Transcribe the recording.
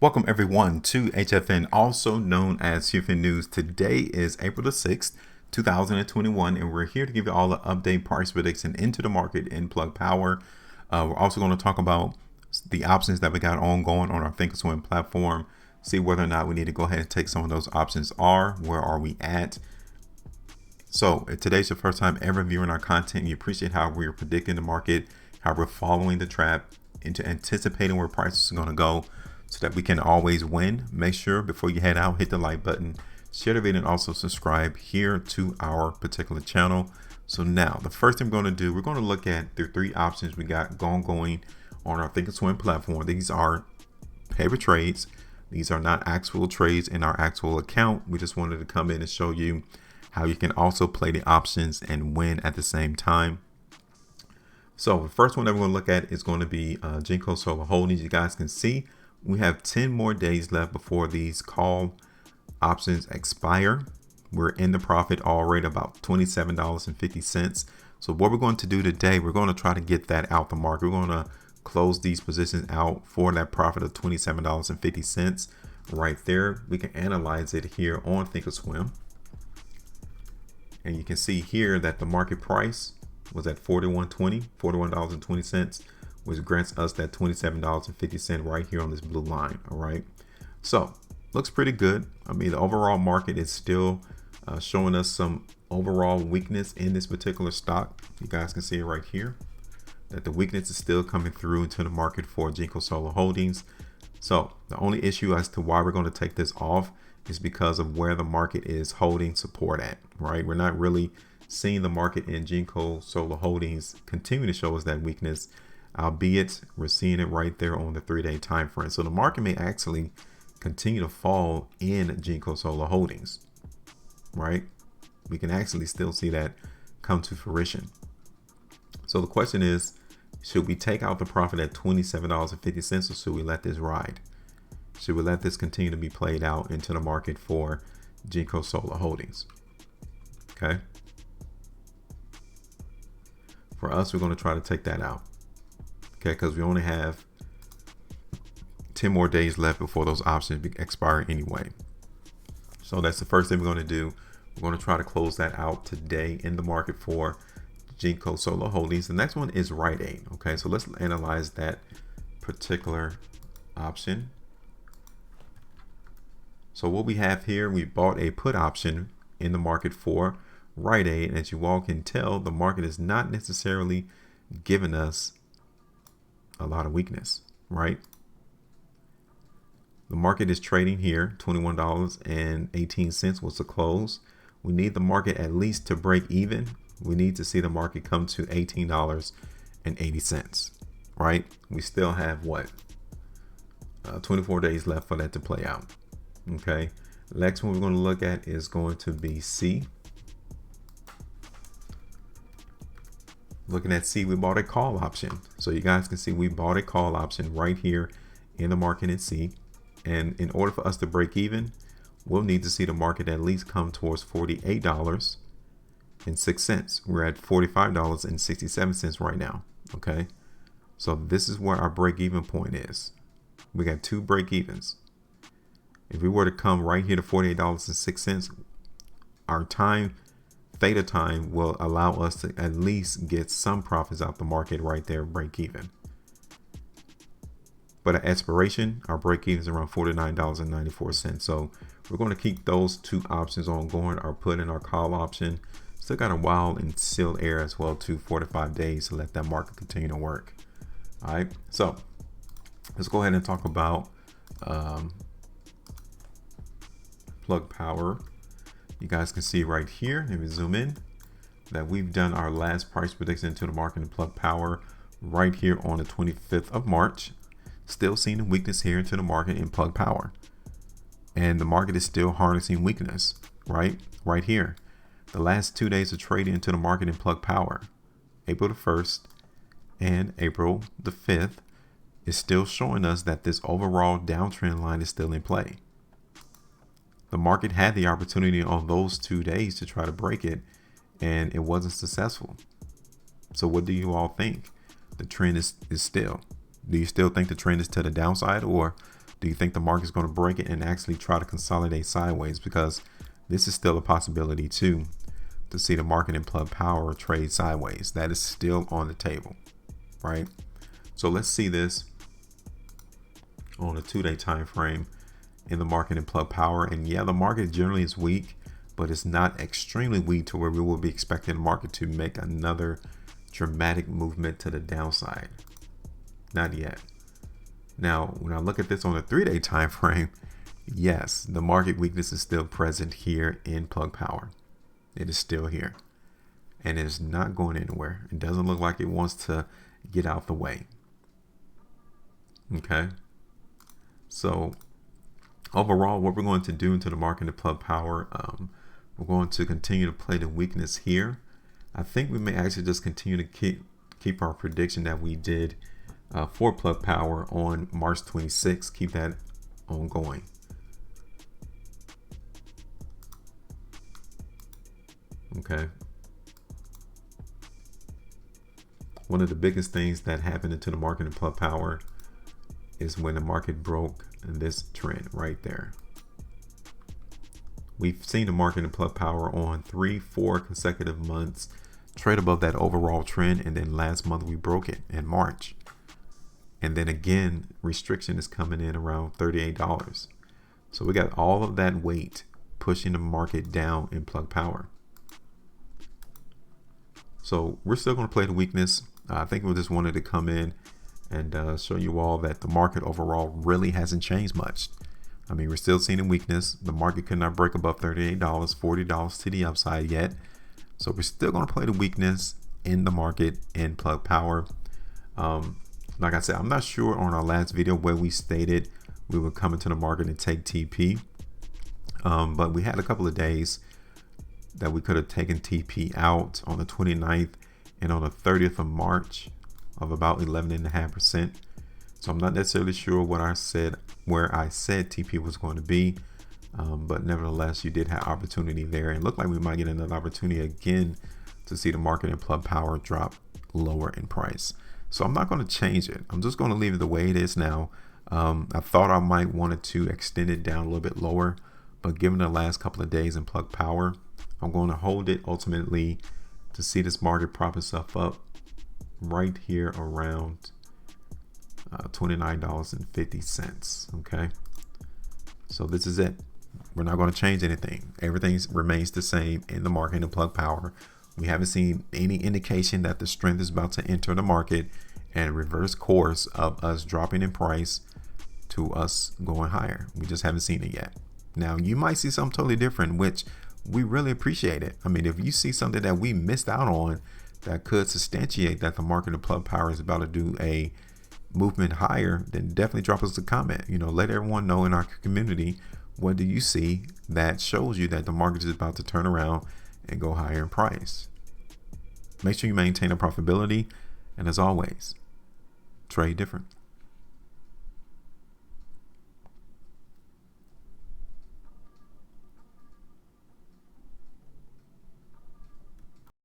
Welcome everyone to HFN, also known as HueFin News. Today is April the 6th, 2021, and we're here to give you all the update price prediction into the market in Plug Power. We're also going to talk about the options that we got ongoing on our Thinkorswim platform, see whether or not we need to go ahead and take some of those options where are we at. So if today's your first time ever viewing our content, you appreciate how we're predicting the market, how we're following the trap into anticipating where prices are going to go, so that we can always win. Make sure before you head out, hit the like button, share the video, and also subscribe here to our particular channel. So now the first thing we're going to do, we're going to look at the three options we got going on our Thinkorswim platform. These are paper trades. These are not actual trades in our actual account. We just wanted to come in and show you how you can also play the options and win at the same time. So the first one that we're going to look at is going to be Jinko Solar Holdings. You guys can see we have 10 more days left before these call options expire. We're in the profit already, about $27.50. So what we're going to do today, we're going to try to get that out the market. We're going to close these positions out for that profit of $27.50 right there. We can analyze it here on Thinkorswim. And you can see here that the market price was at $41.20, which grants us that $27.50 right here on this blue line. All right, so looks pretty good. I mean, the overall market is still showing us some overall weakness in this particular stock. You guys can see it right here, that the weakness is still coming through into the market for Jinko Solar Holdings. So the only issue as to why we're going to take this off is because of where the market is holding support at, right? We're not really seeing the market in Jinko Solar Holdings continue to show us that weakness, albeit we're seeing it right there on the 3-day time frame. So the market may actually continue to fall in Jinko Solar Holdings, right? We can actually still see that come to fruition. So the question is, should we take out the profit at $27.50, or should we let this ride? Should we let this continue to be played out into the market for Jinko Solar Holdings? Okay. For us, we're going to try to take that out. Okay, because we only have 10 more days left before those options expire anyway. So that's the first thing we're going to do. We're going to try to close that out today in the market for Jinko Solar Holdings. The next one is Rite Aid. Okay, so let's analyze that particular option. So what we have here, we bought a put option in the market for Rite Aid. And as you all can tell, the market is not necessarily giving us a lot of weakness, right? The market is trading here, $21.18 was the close. We need the market at least to break even. We need to see the market come to $18.80, right? We still have what? 24 days left for that to play out. Okay. Next one we're going to look at is going to be C. Looking at C, we bought a call option. So you guys can see we bought a call option right here in the market in C. And in order for us to break even, we'll need to see the market at least come towards $48.06. We're at $45.67 right now. Okay. So this is where our break even point is. We got two break evens. If we were to come right here to $48.06, our theta time will allow us to at least get some profits out the market right there, break even. But at expiration, our break even is around $49.94. So we're going to keep those two options ongoing, our put and our call option. Still got a while in sealed air as well, to 45 days to let that market continue to work. All right, so let's go ahead and talk about Plug Power. You guys can see right here, let me zoom in, that we've done our last price prediction into the market in Plug Power right here on the 25th of March. Still seeing a weakness here into the market in Plug Power. And the market is still harnessing weakness, right here. The last 2 days of trading into the market in Plug Power, April the 1st and April the 5th, is still showing us that this overall downtrend line is still in play. The market had the opportunity on those 2 days to try to break it, and it wasn't successful. So what do you all think? The trend is still. Do you still think the trend is to the downside, or Do you think the market is going to break it and actually try to consolidate sideways? Because this is still a possibility too, to see the market in Plug Power trade sideways. That is still on the table, right? So let's see this on a 2-day time frame in the market in Plug Power. And yeah, the market generally is weak, but it's not extremely weak to where we will be expecting the market to make another dramatic movement to the downside. Not yet. Now, when I look at this on a 3-day time frame, yes, the market weakness is still present here in Plug Power. It is still here, and it is not going anywhere. It doesn't look like it wants to get out the way. Okay. So overall, what we're going to do into the market in Plug Power, we're going to continue to play the weakness here. I think we may actually just continue to keep our prediction that we did for Plug Power on March 26th. Keep that ongoing. Okay. One of the biggest things that happened into the market in Plug Power is when the market broke this trend right there. We've seen the market in Plug Power on 3-4 consecutive months trade above that overall trend, and then last month we broke it in March. And then again, restriction is coming in around $38. So we got all of that weight pushing the market down in Plug Power. So we're still going to play the weakness. I think we just wanted to come in and show you all that the market overall really hasn't changed much. I mean, we're still seeing a weakness. The market could not break above $38, $40 to the upside yet. So we're still going to play the weakness in the market in Plug Power. Like I said, I'm not sure on our last video where we stated we would come into the market and take TP. But we had a couple of days that we could have taken TP out on the 29th and on the 30th of March of about 11.5%. So I'm not necessarily sure what I said, where I said TP was going to be. But nevertheless, you did have opportunity there, and looked like we might get another opportunity again to see the market in Plug Power drop lower in price. So I'm not going to change it. I'm just going to leave it the way it is now. I thought I might wanted to extend it down a little bit lower, but given the last couple of days in Plug Power, I'm going to hold it ultimately to see this market prop itself up right here around $29.50. Okay. So this is it. We're not going to change anything. Everything remains the same in the market in Plug Power. We haven't seen any indication that the strength is about to enter the market and reverse course of us dropping in price to us going higher. We just haven't seen it yet. Now, you might see something totally different, which we really appreciate it. I mean, if you see something that we missed out on that could substantiate that the market in Plug Power is about to do a movement higher, then definitely drop us a comment. You know, let everyone know in our community, what do you see that shows you that the market is about to turn around and go higher in price? Make sure you maintain a profitability, and as always, trade different.